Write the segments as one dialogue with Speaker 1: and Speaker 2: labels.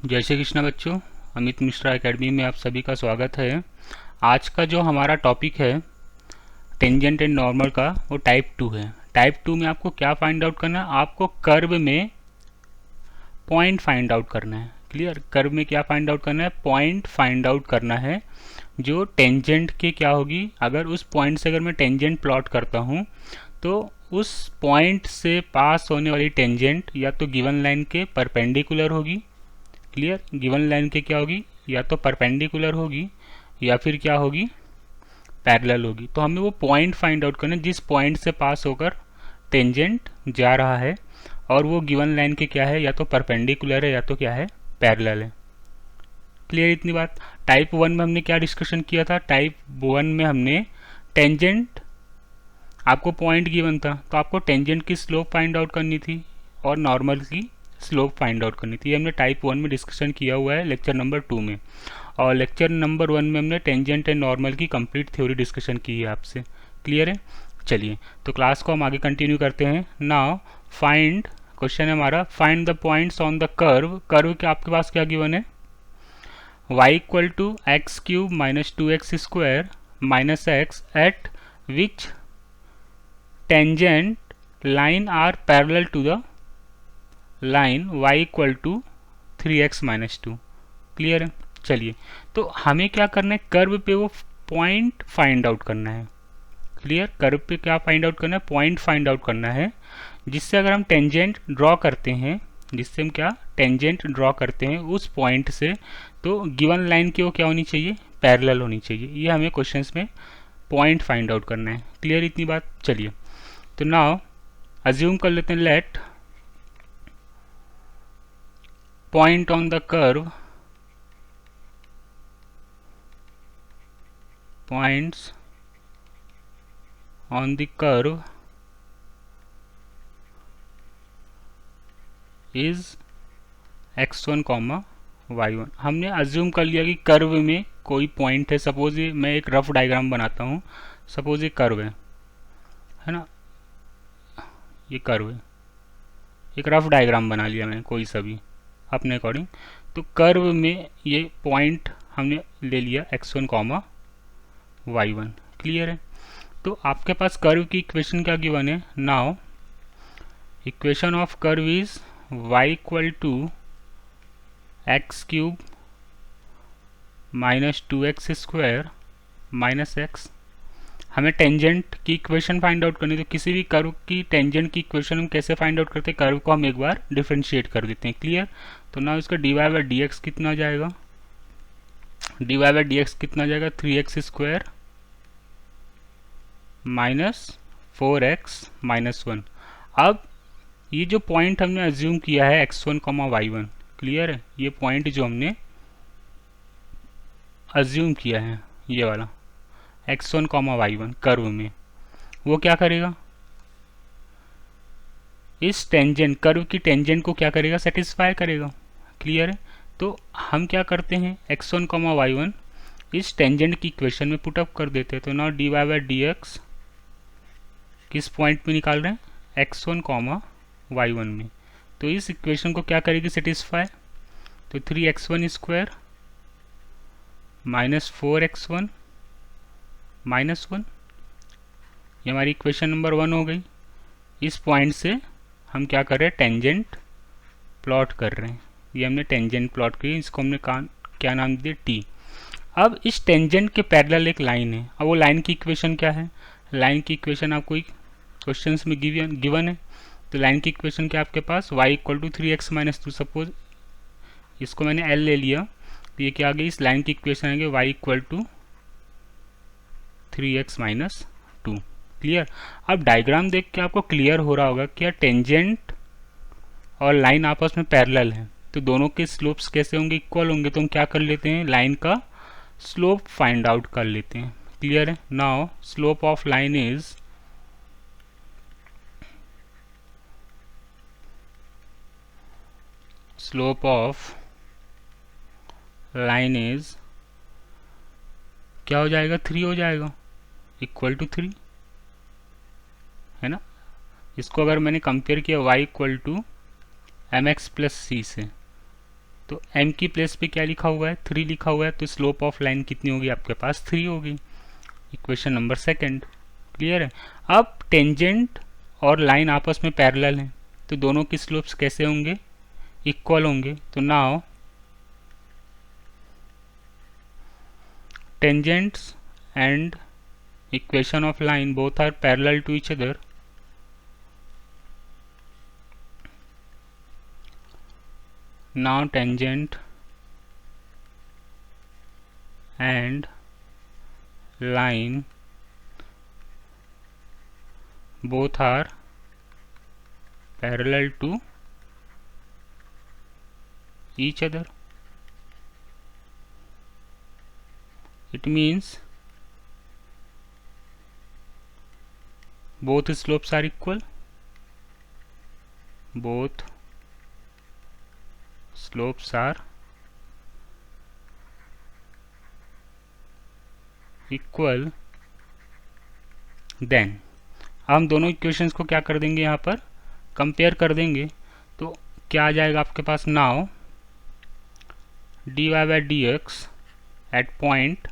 Speaker 1: जय श्री कृष्ण बच्चों। अमित मिश्रा एकेडमी में आप सभी का स्वागत है। आज का जो हमारा टॉपिक है टेंजेंट एंड नॉर्मल का, वो टाइप 2 है। टाइप 2 में आपको क्या फाइंड आउट करना है? आपको कर्व में पॉइंट फाइंड आउट करना है। क्लियर? कर्व में क्या फाइंड आउट करना है? पॉइंट फाइंड आउट करना है जो टेंजेंट के क्या होगी। अगर उस पॉइंट से अगर मैं टेंजेंट प्लॉट करता हूँ तो उस पॉइंट से पास होने वाली टेंजेंट या तो गिवन लाइन के परपेंडिकुलर होगी। क्लियर? गिवन लाइन के क्या होगी? या तो परपेंडिकुलर होगी या फिर क्या होगी? पैरेलल होगी। तो हमें वो पॉइंट फाइंड आउट करना है जिस पॉइंट से पास होकर टेंजेंट जा रहा है, और वो गिवन लाइन के क्या है? या तो परपेंडिकुलर है या तो क्या है? पैरेलल है। क्लियर इतनी बात? टाइप 1 में हमने क्या डिस्कशन किया था? टाइप 1 में हमने टेंजेंट, आपको पॉइंट गिवन था तो आपको टेंजेंट की स्लोप फाइंड आउट करनी थी और नॉर्मल की स्लोप फाइंड आउट करनी थी। ये हमने टाइप 1 में डिस्कशन किया हुआ है लेक्चर नंबर 2 में, और लेक्चर नंबर 1 में हमने टेंजेंट एंड नॉर्मल की कंप्लीट थ्योरी डिस्कशन की है आपसे। क्लियर है? चलिए, तो क्लास को हम आगे कंटिन्यू करते हैं। नाउ फाइंड, क्वेश्चन है हमारा, find the points on the curve. Curve के आपके पास क्या गिवन है? y equal to x cube minus 2x square minus x at which tangent line are parallel to the line y equal to 3x minus 2। Clear है? चलिए, तो हमें क्या करना है? कर्व पे वो पॉइंट फाइंड आउट करना है। क्लियर? कर्व पे क्या फाइंड आउट करना है? पॉइंट फाइंड आउट करना है जिससे अगर हम टेंजेंट ड्रॉ करते हैं, जिससे हम क्या टेंजेंट ड्रॉ करते हैं उस पॉइंट से, तो गिवन लाइन की वो क्या होनी चाहिए? पैरेलल होनी चाहिए। ये हमें क्वेश्चंस में पॉइंट फाइंड आउट करना है। क्लियर इतनी बात? चलिए, तो नाउ अज्यूम कर लेते हैं, let point on the curve, points on the curve is x1 comma y1। हमने अज्यूम कर लिया कि कर्व में कोई पॉइंट है। सपोज ये मैं एक रफ डायग्राम बनाता हूँ। सपोज ये कर्व है ना, ये कर्व है। एक रफ डायग्राम बना लिया मैंने कोई सा भी अपने अकॉर्डिंग। तो कर्व में ये पॉइंट हमने ले लिया x1 कॉमा y1। क्लियर है? तो आपके पास कर्व की इक्वेशन क्या गिवन है? Now equation of curve is y equal to x cube minus 2x square minus x. हमें टेंजेंट की इक्वेशन फाइंड आउट करनी है। तो किसी भी कर्व की टेंजेंट की इक्वेशन हम कैसे फाइंड आउट करते हैं? कर्व को हम एक बार डिफ्रेंशिएट कर देते हैं। क्लियर? तो ना इसका d y by d x कितना हो जाएगा? D y by d x कितना हो जाएगा? 3x square minus 4x minus 1। अब ये जो पॉइंट हमने अज्यूम किया है x1 कॉमा y1, क्लियर है? ये पॉइंट जो हमने अज्यूम किया है, ये वाला x1 कॉमा y1 कर्व में, वो क्या करेगा? इस टेंजेंट, कर्व की टेंजेंट को क्या करेगा? सेटिस्फाई करेगा। क्लियर है? तो हम क्या करते हैं? x1 कॉमा y1 इस टेंजेंट की इक्वेशन में पुटअप कर देते हैं। तो now d y by d x किस पॉइंट में निकाल रहे हैं? x1 कॉमा y1 में। तो इस इक्वेशन को क्या करेगी? सेटिस्फाई। तो 3x1 square minus 4x1 minus 1, ये हमारी इक्वेशन नंबर 1 हो गई। इस पॉइंट से हम क्या कर रहे हैं? टेंजेंट प्लॉट कर रहे हैं। ये हमने टेंजेंट प्लॉट की, इसको हमने क्या नाम दिया? टी। अब इस टेंजेंट के पैरेलल एक लाइन है। अब वो लाइन की इक्वेशन क्या है? लाइन की इक्वेशन आपको क्वेश्चन में गिवन है। तो लाइन की इक्वेशन क्या आपके पास? y equal to 3x minus 2। Suppose इसको मैंने l ले लिया, तो ये क्या आ गई? इस लाइन की इक्वेशन आ गई y equal to 3x minus 2। Clear? अब डायग्राम देख के आपको क्लियर हो रहा होगा क्या टेंजेंट और लाइन आपस में पैरेलल है, तो दोनों के स्लोप्स कैसे होंगे? इक्वल होंगे। तो हम क्या कर लेते हैं? लाइन का स्लोप फाइंड आउट कर लेते हैं। क्लियर है? Now slope of line is slope of line is क्या हो जाएगा? 3 हो जाएगा, इक्वल टू 3, है ना? इसको अगर मैंने कंपेयर किया y equal to m x plus c से, तो m की प्लेस पे क्या लिखा हुआ है, 3 लिखा हुआ है, तो स्लोप ऑफ लाइन कितनी होगी आपके पास, 3 होगी। इक्वेशन नंबर सेकंड क्लियर है। अब टेंजेंट और लाइन आपस में पैरेलल हैं, तो दोनों की स्लोप्स कैसे होंगे, इक्वल होंगे। तो now tangents and equation of line both are parallel to each other. Now tangent and line both are parallel to each other. It means both slopes are equal, both slopes are equal, then हम दोनों equations को क्या कर देंगे, यहाँ पर compare कर देंगे। तो क्या आ जाएगा आपके पास, now dy by d x at point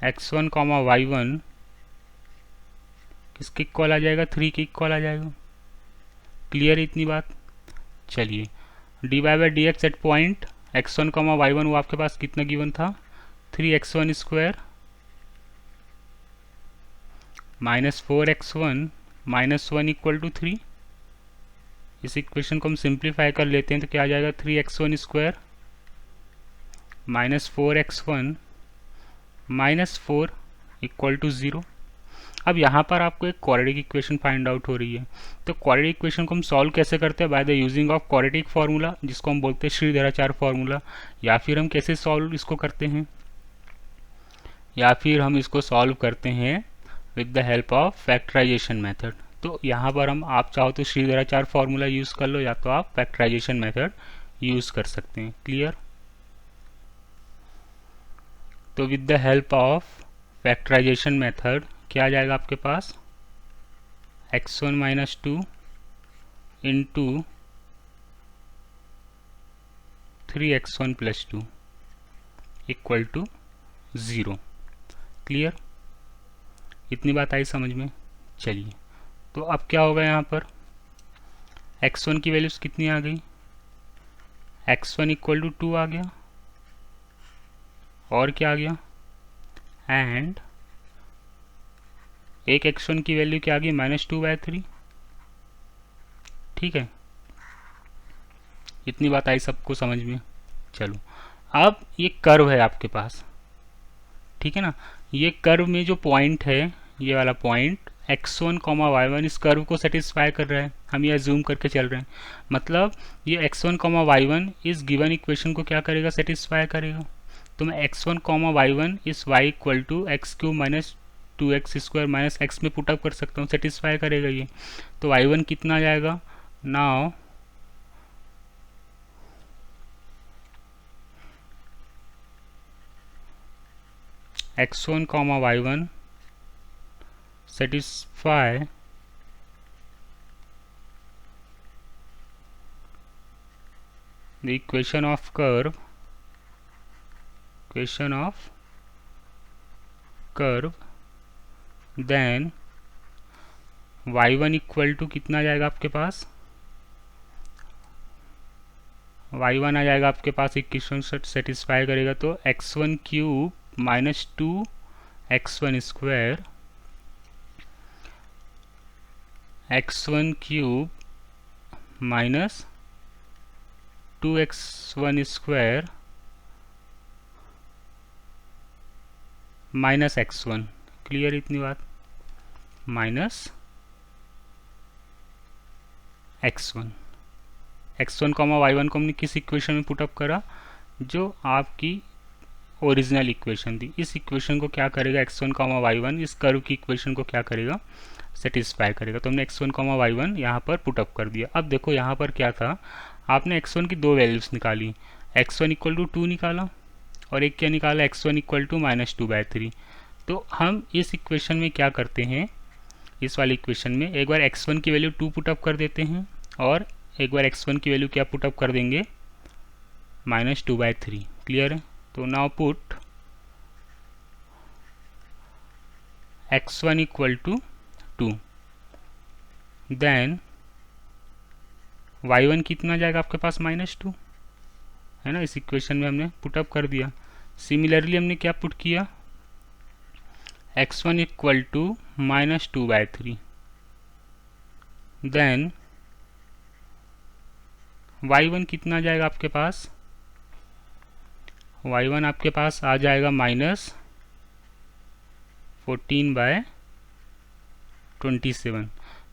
Speaker 1: x1 comma y1 किसके इक्वल आ जाएगा, 3 के इक्वल आ जाएगा। क्लियर है इतनी बात। चलिए dy by d x at point x1 comma y1 वो आपके पास कितना गिवन था, 3x1 square minus 4x1 minus 1 equal to 3। इस इक्वेशन को हम सिंप्लीफाई कर लेते हैं तो क्या आ जाएगा, 3x1 square minus 4x1 minus 4 equal to 0। अब यहाँ पर आपको एक क्वाड्रेटिक इक्वेशन फाइंड आउट हो रही है। तो क्वाड्रेटिक इक्वेशन को हम सॉल्व कैसे करते हैं, by the using of quadratic formula, जिसको हम बोलते हैं श्रीधराचार्य फार्मूला। या फिर हम कैसे सॉल्व इसको करते हैं, या फिर हम इसको सॉल्व करते हैं with the help of factorization method. तो यहाँ पर हम, आप चाहो तो श्रीधराचार्य फार्मूला यूज़ कर लो, या तो आप फैक्टराइजेशन मेथड यूज़ कर सकते हैं। क्लियर। तो with the help of factorization method क्या आ जाएगा आपके पास, x1 minus 2 into 3x1 plus 2 equal to 0। Clear, इतनी बात आई समझ में। चलिए तो अब क्या होगा, यहाँ पर x1 की वैल्यूज कितनी आ गई, x1 इक्वल टू 2 आ गया, और क्या आ गया, एंड एक x1 की वैल्यू क्या आ गई, -2/3। ठीक है, इतनी बात आई सबको समझ में। चलो अब ये कर्व है आपके पास, ठीक है ना। ये कर्व में जो पॉइंट है, ये वाला पॉइंट x1 कॉमा y1 इस कर्व को सेटिस्फाई कर रहा है। हम ये अज्यूम करके चल रहे हैं, मतलब ये x1 कॉमा y1 इस गिवन इक्वेशन को क्या करेगा, सेटिस्फाई करेगा। तो मैं x1 कॉमा y1 इस y equal to x³ minus 2x square minus x में पुटअप कर सकता हूँ, सेटिस्फाई करेगा ये। तो y1 कितना आ जाएगा, now x1 comma y1 satisfy the equation of curve, then y1 equal to कितना आ जाएगा आपके पास, y1 आ जाएगा आपके पास, इक्वेशन सेटिस्फाई करेगा। तो x1 cube minus 2x1 square, x1 cube minus 2x1 square minus x1। Clear इतनी बात, माइनस x1 कॉमा y1 को हमने किस इक्वेशन में पुटअप करा, जो आपकी ओरिजिनल इक्वेशन थी। इस इक्वेशन को क्या करेगा, x1 कॉमा y1 इस कर्व की इक्वेशन को क्या करेगा, सेटिस्फाई करेगा। तो हमने x1 कॉमा y1 यहाँ पर पुटअप कर दिया। अब देखो यहाँ पर क्या था, आपने x1 की दो वैल्यूज निकाली, x1 इक्वल टू 2 निकाला और एक क्या निकाला, x1 इक्वल टू -2/3। तो हम इस इक्वेशन में क्या करते हैं, इस वाली इक्वेशन में एक बार x1 की वैल्यू 2 पुटअप कर देते हैं और एक बार x1 की वैल्यू क्या पुटअप कर देंगे, -2/3। क्लियर है? तो now put x1 equal to 2, then y1 कितना जाएगा आपके पास -2, है ना। इस इक्वेशन में हमने पुटअप कर दिया। सिमिलरली हमने क्या पुट किया, x1 equal to -2/3, then y1 कितना जाएगा आपके पास, y1 आपके पास आ जाएगा -14/27।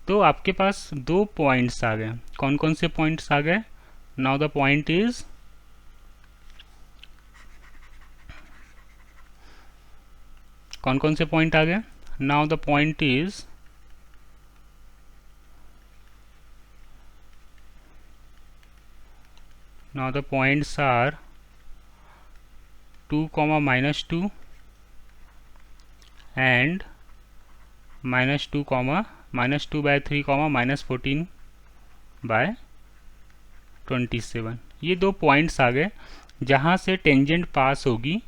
Speaker 1: तो आपके पास दो पॉइंट्स आ गए। कौन कौन से पॉइंट्स आ गए? नाउ द पॉइंट इज, कौन कौन से पॉइंट आ गए? Now the point is now the points are 2, -2 and -2, -2/3, -14/27। ये दो पॉइंट्स आ गए जहाँ से टेंजेंट पास होगी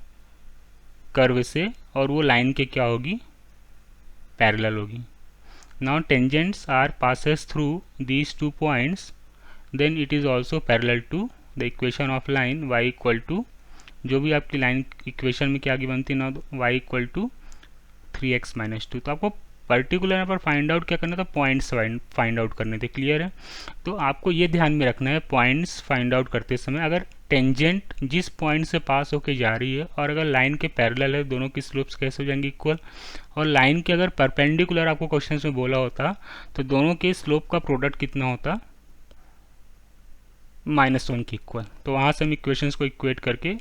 Speaker 1: कर्व से, और वो लाइन के क्या होगी, पैरेलल होगी। Now tangents are passes through these 2 points, then it is also parallel to the equation of line y equal to, जो भी आपकी लाइन इक्वेशन में क्या आगे बनती है ना, y इक्वल टू 3x - 2। तो आपको पर्टिकुलर यहाँ पर फाइंड आउट क्या करना था, पॉइंट्स फाइंड आउट करने थे। क्लियर है? तो आपको ये ध्यान में रखना है, पॉइंट्स फाइंड आउट करते समय अगर टेंजेंट जिस पॉइंट से पास होके जा रही है और अगर लाइन के पैरेलल है, दोनों की स्लोप्स कैसे हो जाएंगी, इक्वल। और लाइन के अगर परपेंडिकुलर आपको क्वेश्चन में बोला होता तो दोनों के स्लोप का प्रोडक्ट कितना होता, -1 के इक्वल। तो वहाँ से हम इक्वेशंस को इक्वेट करके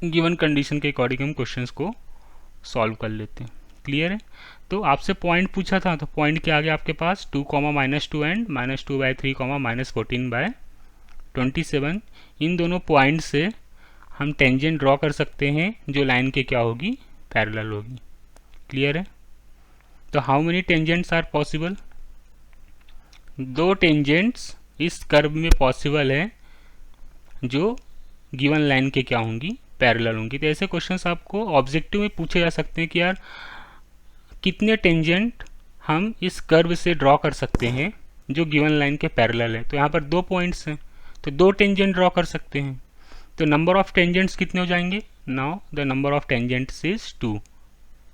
Speaker 1: गिवन कंडीशन के अकॉर्डिंग हम क्वेश्चंस को सॉल्व कर लेते हैं। क्लियर है? तो आपसे पॉइंट पूछा था, तो पॉइंट क्या आ गया आपके पास, 2, -2 एंड -2/3, -14/27। इन दोनों पॉइंट से हम टेंजेंट ड्रॉ कर सकते हैं जो लाइन के क्या होगी, पैरेलल होगी। क्लियर है? तो how many tangents are possible, दो टेंजेंट्स इस कर्व में पॉसिबल है जो गिवन लाइन के क्या होंगी, पैरेलल होंगी। तो ऐसे क्वेश्चंस आपको ऑब्जेक्टिव में पूछे जा सकते हैं कि यार कितने टेंजेंट हम इस कर्व से ड्रॉ कर सकते हैं जो गिवन लाइन के पैरेलल है। तो यहाँ पर दो पॉइंट्स हैं तो दो टेंजेंट ड्रॉ कर सकते हैं। तो नंबर ऑफ टेंजेंट्स कितने हो जाएंगे, now the number of tangents is 2,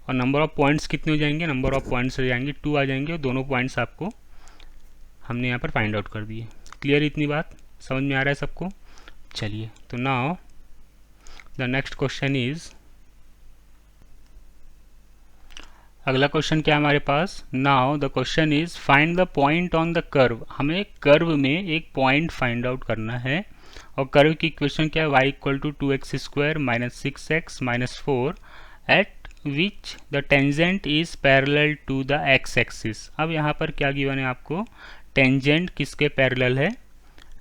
Speaker 1: और नंबर ऑफ पॉइंट्स कितने हो जाएंगे, नंबर ऑफ पॉइंट्स हो जाएंगे 2 आ जाएंगे, और दोनों पॉइंट्स आपको हमने यहाँ पर फाइंड आउट कर दिए। क्लियर? इतनी बात समझ में आ रहा है सबको? चलिए, तो now the next question is, अगला क्वेश्चन क्या है हमारे पास, now the question is find the point on the curve. हमें कर्व में एक पॉइंट फाइंड आउट करना है, और कर्व की इक्वेशन क्या है, y equal to 2x square -6x -4 at which the tangent is parallel to the x axis. अब यहाँ पर क्या गिवन है आपको, टेंजेंट किसके पैरेलल है,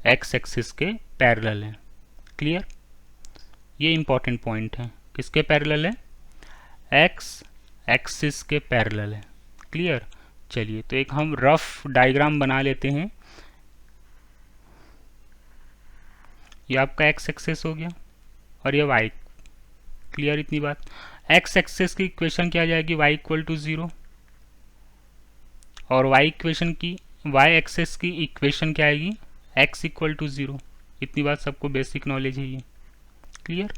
Speaker 1: x एक्सिस के पैरेलल है। क्लियर? ये इंपॉर्टेंट पॉइंट है, किसके पैरेलल है, x एक्सिस के पैरेलल है। क्लियर? चलिए, तो एक हम रफ डायग्राम बना लेते हैं। ये आपका x एक्सिस हो गया और ये y। क्लियर इतनी बात? x एक्सिस की इक्वेशन क्या आ जाएगी, y इक्वल टू 0, और y इक्वेशन की, y एक्सिस की इक्वेशन क्या आएगी, x इक्वल टू 0। इतनी बात सबको बेसिक नॉलेज है ये। क्लियर?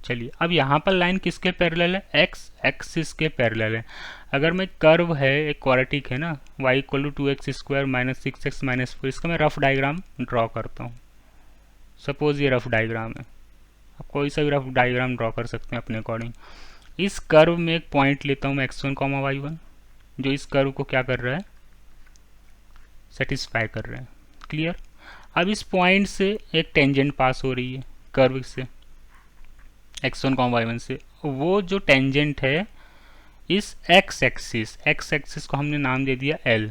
Speaker 1: चलिए, अब यहाँ पर लाइन किसके पैरेलल है, x एक्सिस के पैरेलल है। अगर मैं कर्व है, एक क्वाड्रेटिक है ना, y equal to 2x square -6x -4, इसका मैं रफ डायग्राम ड्रॉ करता हूँ। सपोज ये रफ डायग्राम है, आप कोई सा भी रफ डायग्राम ड्रॉ कर सकते हैं अपने अकॉर्डिंग। इस कर्व में एक पॉइंट लेता हूँ मैं x1, y1, जो इस कर्व को क्या कर रहा है, सेटिस्फाई कर रहा है। क्लियर? अब इस पॉइंट से एक टेंजेंट पास हो रही है कर्व से, x1, y1 से। वो जो टेंजेंट है इस x एक्सिस को हमने नाम दे दिया L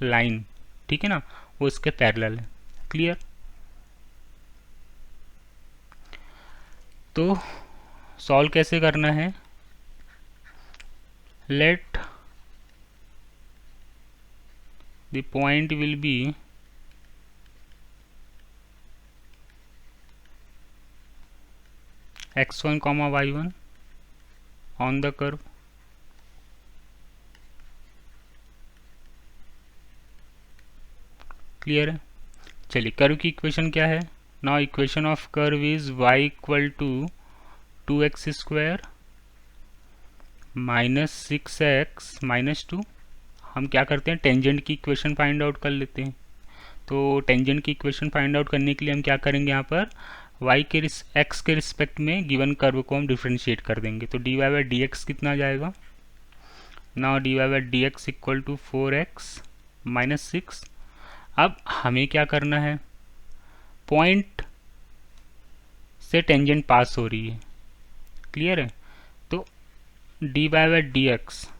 Speaker 1: लाइन, ठीक है ना, वो इसके पैरेलल है। क्लियर? तो सॉल्व कैसे करना है, let the point will be x1 comma y1 on the curve. Clear है? चलिए, कर्व की इक्वेशन क्या है? Now equation of curve is y equal to 2x square minus 6x minus 2। हम क्या करते हैं, टेंजेंट की इक्वेशन फाइंड आउट कर लेते हैं। तो टेंजेंट की इक्वेशन फाइंड आउट करने के लिए हम क्या करेंगे, यहाँ पर y के x के रिस्पेक्ट में गिवन कर्व को हम डिफ्रेंशिएट कर देंगे। तो dy बाई डी एक्स कितना आ जाएगा? Now dy by d x equal to 4x minus 6। अब हमें क्या करना है, पॉइंट से टेंजेंट पास हो रही है। क्लियर है? तो dy बाई डी एक्स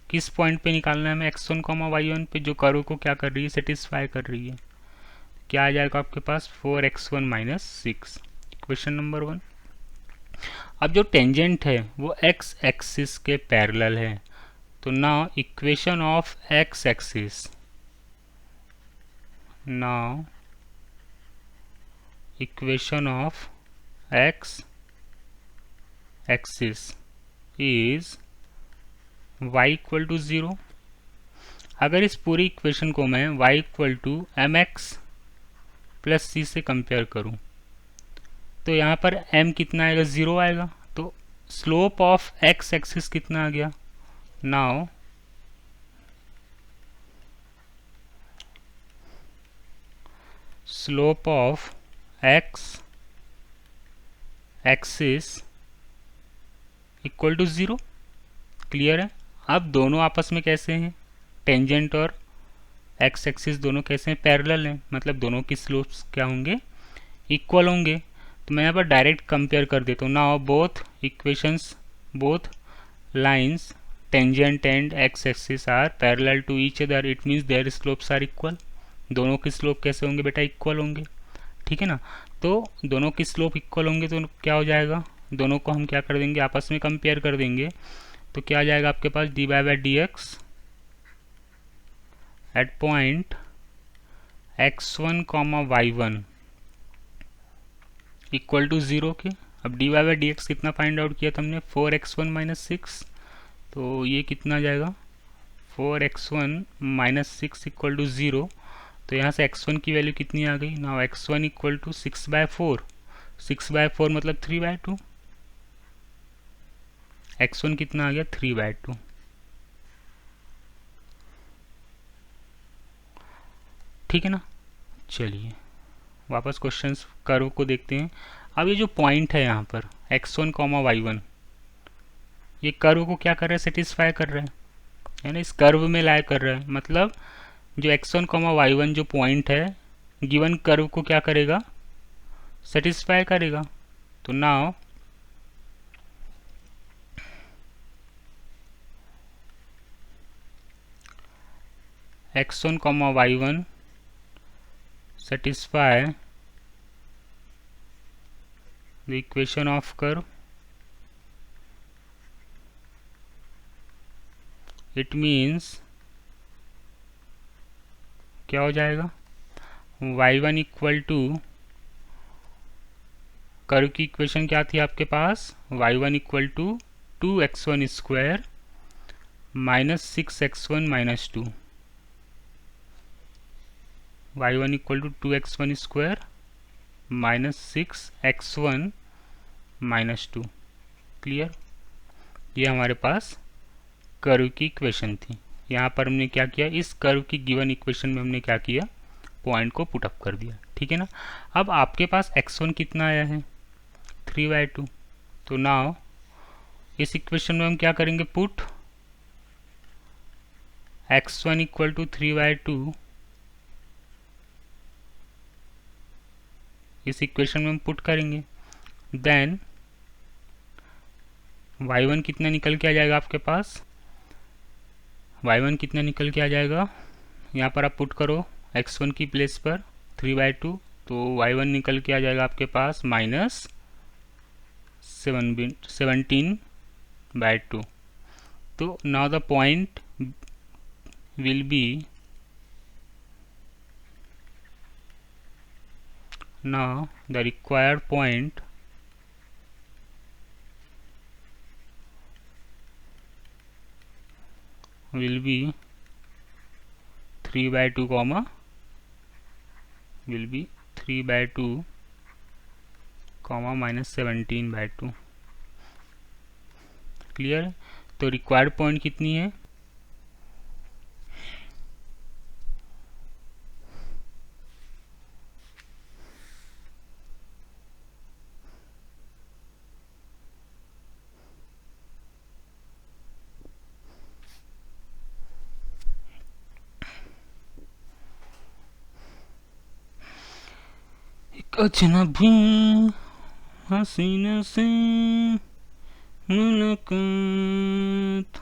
Speaker 1: किस पॉइंट पे निकालना है हमें, x1 कॉमा y1 पे, जो कर्व को क्या कर रही है, सेटिस्फाई कर रही है। क्या आ जाएगा आपके पास, 4x1 माइनस 6, इक्वेशन नंबर 1। अब जो टेंजेंट है वो x एक्सिस के पैरेलल है। तो now equation of x axis, now equation of x axis is y equal to 0। अगर इस पूरी इक्वेशन को मैं y equal to m x plus c से कंपेयर करूं, तो यहाँ पर m कितना आएगा, 0 आएगा। तो स्लोप ऑफ x एक्सिस कितना आ गया, now slope of x axis equal to 0। Clear है? अब दोनों आपस में कैसे हैं, टेंजेंट और x एक्सिस दोनों कैसे हैं, पैरेलल हैं, मतलब दोनों की स्लोप्स क्या होंगे, इक्वल होंगे। तो मैं यहाँ पर डायरेक्ट कंपेयर कर देता हूँ। Now both equations, both lines tangent and x axis are parallel to each other, it means their slopes are equal. दोनों की स्लोप कैसे होंगे बेटा, इक्वल होंगे। ठीक है ना? तो दोनों की स्लोप इक्वल होंगे तो क्या हो जाएगा, दोनों को हम क्या कर देंगे, आपस में कंपेयर कर देंगे। तो क्या आ जाएगा आपके पास, dy by d x at point x1 comma y1 equal to 0 के। अब dy बाई डी एक्स कितना फाइंड आउट किया था हमने, 4x1 माइनस 6। तो ये कितना आ जाएगा, 4x1 माइनस 6 इक्वल टू 0। तो यहाँ से x1 की वैल्यू कितनी आ गई, नाउ x1 इक्वल टू 6/4। 6/4 मतलब 3/2। x1 कितना आ गया, 3/2। ठीक है ना? चलिए वापस क्वेश्चंस कर्व को देखते हैं। अब ये जो पॉइंट है यहाँ पर x1 कॉमा y1, ये कर्व को क्या कर रहा है, सेटिस्फाई कर रहा है ना, इस कर्व में लाई कर रहा है। मतलब जो x1 कॉमा y1 जो पॉइंट है, गिवन कर्व को क्या करेगा, सेटिस्फाई करेगा। तो now x1 comma y1 satisfy the equation of curve. It means क्या हो जाएगा, y1 इक्वल टू, कर्व की इक्वेशन क्या थी आपके पास, y1 equal to 2x1 square minus 6x1 minus 2। y1 equal to 2x1 square minus 6x1 minus 2। Clear? ये हमारे पास कर्व की इक्वेशन थी। यहाँ पर हमने क्या किया, इस कर्व की गिवन इक्वेशन में हमने क्या किया, पॉइंट को पुट अप कर दिया। ठीक है ना? अब आपके पास x1 कितना आया है, 3/2। तो नाउ इस इक्वेशन में हम क्या करेंगे, पुट x1 इक्वल टू 3/2, इस इक्वेशन में हम पुट करेंगे। देन y1 कितना निकल के आ जाएगा आपके पास, y1 कितना निकल के आ जाएगा, यहाँ पर आप पुट करो x1 की प्लेस पर 3/2, तो y1 निकल के आ जाएगा आपके पास माइनस 17/2। तो now the point will B, now the required point will be 3/2 comma will be 3/2 comma -17/2। Clear? तो रिक्वायर्ड पॉइंट कितनी है? एक अजनबी हसीना से मुलाकात।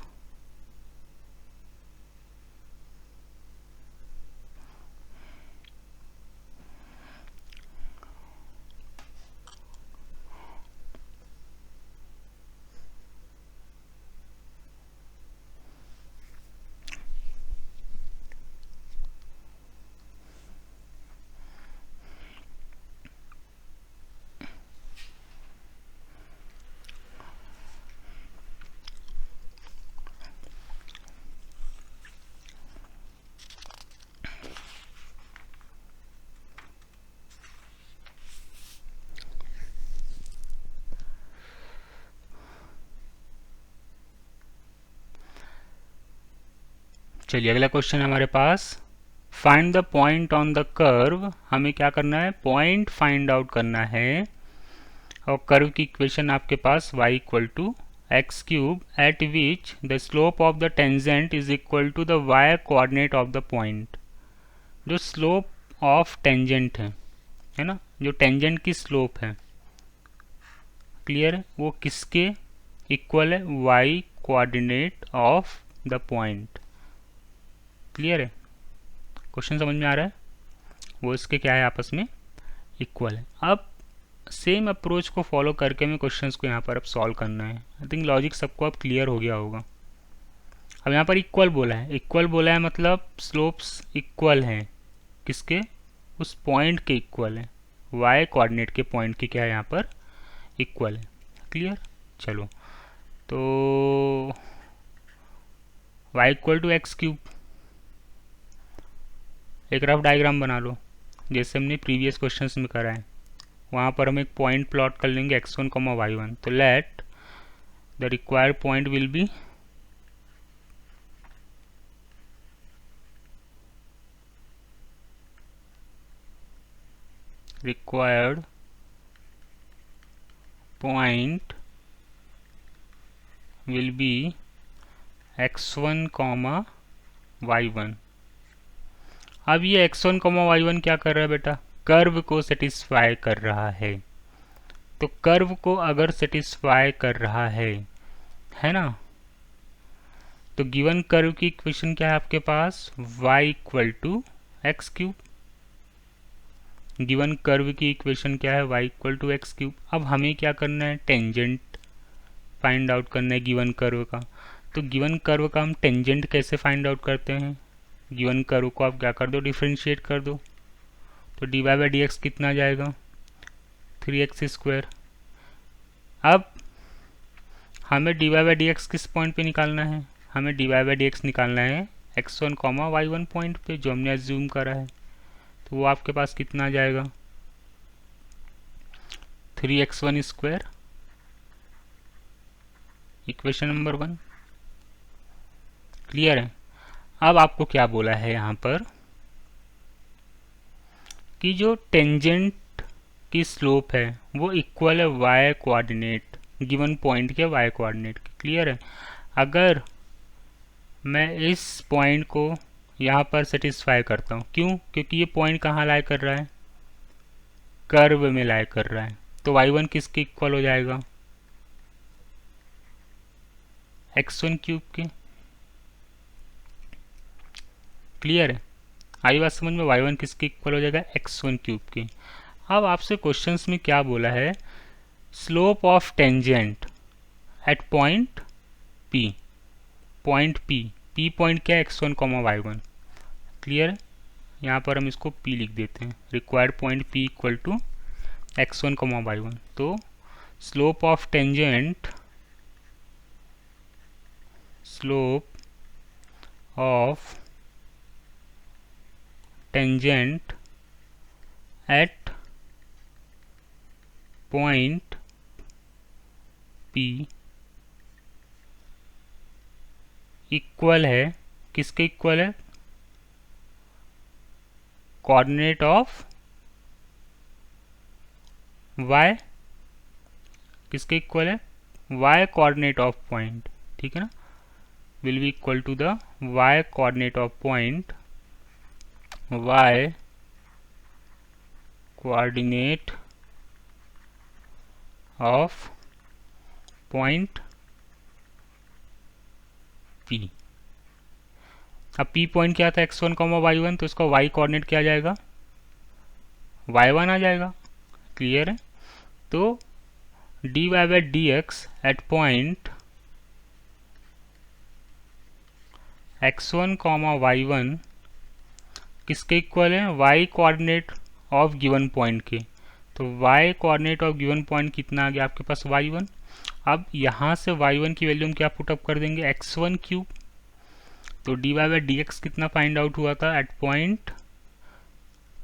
Speaker 1: चलिए अगला क्वेश्चन है हमारे पास, find the point on the curve. हमें क्या करना है? पॉइंट फाइंड आउट करना है। और कर्व की इक्वेशन आपके पास y equal to x cube at which the slope of the tangent is equal to the y coordinate of the point. जो स्लोप ऑफ टेंजेंट है ना, जो टेंजेंट की स्लोप है, क्लियर है, वो किसके इक्वल है? y coordinate of the point. Clear है? क्वेश्चन समझ में आ रहा है? वो इसके क्या है? आपस में इक्वल है। अब सेम अप्रोच को फॉलो करके हमें क्वेश्चंस को यहाँ पर अब सॉल्व करना है। आई थिंक लॉजिक सबको अब क्लियर हो गया होगा। अब यहाँ पर इक्वल बोला है, इक्वल बोला है मतलब स्लोप्स इक्वल हैं किसके? उस पॉइंट के इक्वल है, y कोऑर्डिनेट के पॉइंट की क्या है यहाँ पर? इक्वल है। क्लियर? चलो तो y equal to x cube, एक रफ डायग्राम बना लो जैसे हमने प्रीवियस क्वेश्चंस में करा है। वहाँ पर हम एक पॉइंट प्लॉट कर लेंगे x1, y1। तो let the required point will B required point will be x1, y1। अब ये x1, y1 क्या कर रहा है बेटा? कर्व को सेटिस्फाई कर रहा है। तो कर्व को अगर सेटिस्फाई कर रहा है ना, तो गिवन कर्व की इक्वेशन क्या है आपके पास? y equal to x cube. Given curve की इक्वेशन क्या है? y equal to x cube. अब हमें क्या करना है? टेंजेंट फाइंड आउट करना है गिवन कर्व का। तो गिवन कर्व का हम टेंजेंट कैसे फाइंड आउट करते हैं? गिवन कर्व को आप क्या कर दो? डिफरेंशिएट कर दो। तो dy बाई डी एक्स कितना जाएगा? 3x²। अब हमें dy बाई डी एक्स किस पॉइंट पे निकालना है? हमें dy बाई डी एक्स निकालना है x1, y1 पॉइंट पे जो हमने एज्यूम करा है। तो वो आपके पास कितना जाएगा? 3x1²। Equation number 1। क्लियर है? अब आपको क्या बोला है यहाँ पर कि जो टेंजेंट की स्लोप है वो इक्वल है y कोऑर्डिनेट, गिवन पॉइंट के y कोऑर्डिनेट के। क्लियर है? अगर मैं इस पॉइंट को यहाँ पर सेटिस्फाई करता हूँ, क्यों? क्योंकि ये पॉइंट कहाँ लाई कर रहा है? कर्व में लाई कर रहा है। तो y1 किसके इक्वल हो जाएगा? x1 क्यूब के। क्लियर है? आई बात समझ में? y1 किसके इक्वल हो जाएगा? x1 क्यूब के। अब आपसे क्वेश्चंस में क्या बोला है? Slope of tangent at point p। Point p point क्या है? x1, y1। क्लियर है? यहाँ पर हम इसको p लिख देते हैं। Required point p equal to x1, y1। तो slope of tangent, slope of tangent at point P equal है, किसके इक्वल है, कोऑर्डिनेट ऑफ y, किसके इक्वल है, y कोऑर्डिनेट ऑफ पॉइंट, ठीक है ना, will be equal to the y coordinate of point, y coordinate of point P। अब P point क्या था, x1 y1, तो इसका y कोऑर्डिनेट क्या आ जाएगा, y1 आ जाएगा, क्लियर है। तो dy by d x at point x1 y1 किसके इक्वल है, y coordinate of given point के। तो y coordinate of given point कितना आ गया आपके पास, y1। अब यहाँ से y1 की वैल्यू हम क्या पुटअप कर देंगे, x1 क्यूब। तो dy बाई डी एक्स कितना फाइंड आउट हुआ था एट पॉइंट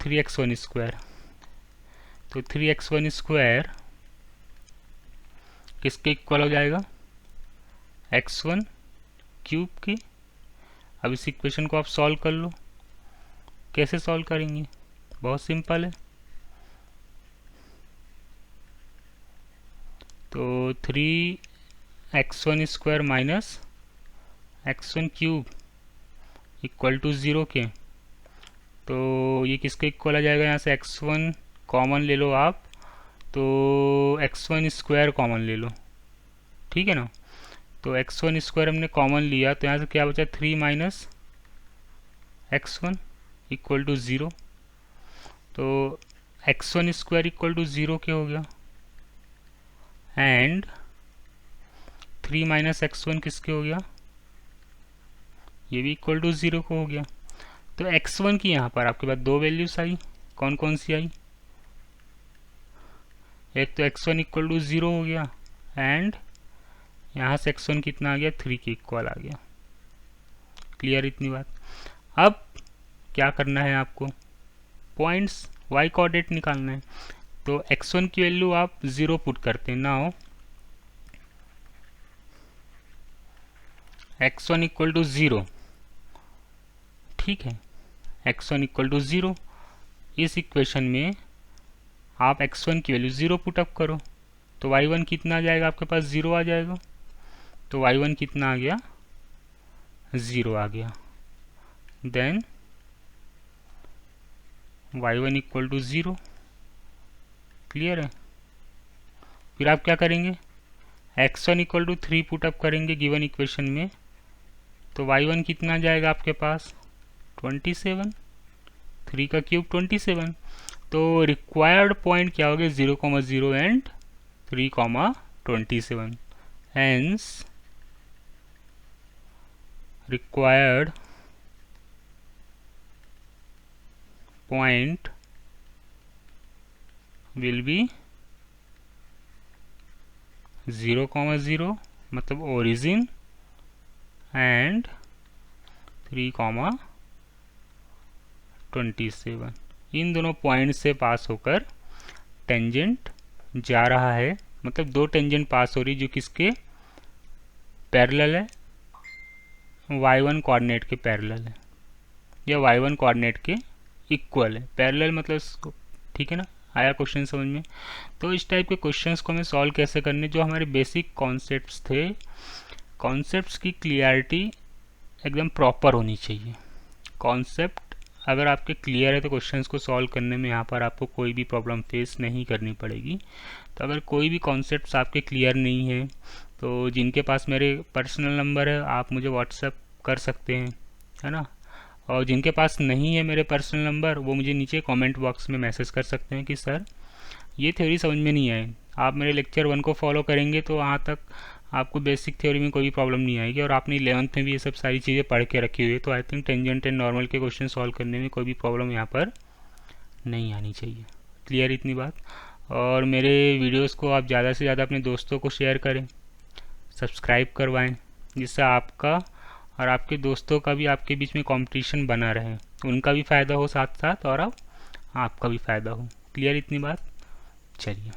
Speaker 1: 3x1 स्क्वायर। तो 3x1 स्क्वायर किसके इक्वल हो जाएगा, x1 क्यूब की। अब इस इक्वेशन को आप सॉल्व कर लो, कैसे सॉल्व करेंगे, बहुत सिंपल है। तो 3x1 square minus x1 cube equal to 0 के, तो ये किसके इक्वल आ जाएगा, यहाँ से x1 कॉमन ले लो आप, तो x1 स्क्वायर कॉमन ले लो, ठीक है ना। तो x1 स्क्वायर हमने कॉमन लिया, तो यहाँ से क्या बचा, 3 माइनस x1 इक्वल टू 0। तो x1 स्क्वायर इक्वल टू 0 के हो गया, एंड 3 माइनस x1 किसके हो गया, ये भी इक्वल टू 0 को हो गया। तो x1 की यहाँ पर आपके पास दो वैल्यूज आई, कौन कौन सी आई, एक तो x1 इक्वल टू 0 हो गया, एंड यहाँ से x1 कितना आ गया, 3 के इक्वल आ गया। क्लियर इतनी बात। अब क्या करना है आपको, पॉइंट्स y कोऑर्डिनेट निकालना है। तो x1 की वैल्यू आप 0 पुट करते हैं, नाउ x1 इक्वल टू 0, ठीक है, x1 इक्वल टू 0। इस इक्वेशन में आप x1 की वैल्यू 0 पुटअप करो, तो y1 कितना आ जाएगा आपके पास, 0 आ जाएगा। तो y1 कितना आ गया, 0 आ गया। Then y1 equal to 0, clear है। फिर आप क्या करेंगे, x1 इक्वल टू 3 पुटअप करेंगे गिवन इक्वेशन में, तो y1 कितना आ जाएगा आपके पास, 27, 3 का क्यूब 27। तो रिक्वायर्ड पॉइंट क्या हो गया, 0,0 and 3,27। Hence required point will B 0,0 मतलब ओरिजिन एंड 3,27। इन दोनों पॉइंट से पास होकर टेंजेंट जा रहा है, मतलब दो टेंजेंट पास हो रही जो किसके पैरेलल है, y1 कोऑर्डिनेट के पैरेलल है, या y1 कोऑर्डिनेट के इक्वल है। पैरेलल मतलब, ठीक है ना, आया क्वेश्चन समझ में। तो इस टाइप के क्वेश्चंस को हमें सॉल्व कैसे करने, जो हमारे बेसिक कॉन्सेप्ट्स थे, कॉन्सेप्ट्स की क्लियरिटी एकदम प्रॉपर होनी चाहिए। कॉन्सेप्ट अगर आपके क्लियर है तो क्वेश्चंस को सॉल्व करने में यहाँ पर आपको कोई भी प्रॉब्लम फेस नहीं करनी पड़ेगी। तो अगर कोई भी कॉन्सेप्ट्स आपके क्लियर नहीं है, तो जिनके पास मेरे पर्सनल नंबर है आप मुझे व्हाट्सएप कर सकते हैं, है ना। और जिनके पास नहीं है मेरे पर्सनल नंबर, वो मुझे नीचे कमेंट बॉक्स में मैसेज कर सकते हैं कि सर ये थ्योरी समझ में नहीं आई। आप मेरे लेक्चर 1 को फॉलो करेंगे तो वहाँ तक आपको बेसिक थ्योरी में कोई भी प्रॉब्लम नहीं आएगी, और आपने 11th में भी ये सब सारी चीज़ें पढ़ के रखी हुई है, तो I think tangent and normal के क्वेश्चन सॉल्व करने में कोई भी प्रॉब्लम यहाँ पर नहीं आनी चाहिए। क्लियर इतनी बात। और मेरे वीडियोस को आप ज़्यादा से ज़्यादा अपने दोस्तों को शेयर करें, सब्सक्राइब करवाएं, जिससे आपका और आपके दोस्तों का भी आपके बीच में कंपटीशन बना रहे, उनका भी फ़ायदा हो साथ साथ और आपका भी फ़ायदा हो। क्लियर इतनी बात? चलिए।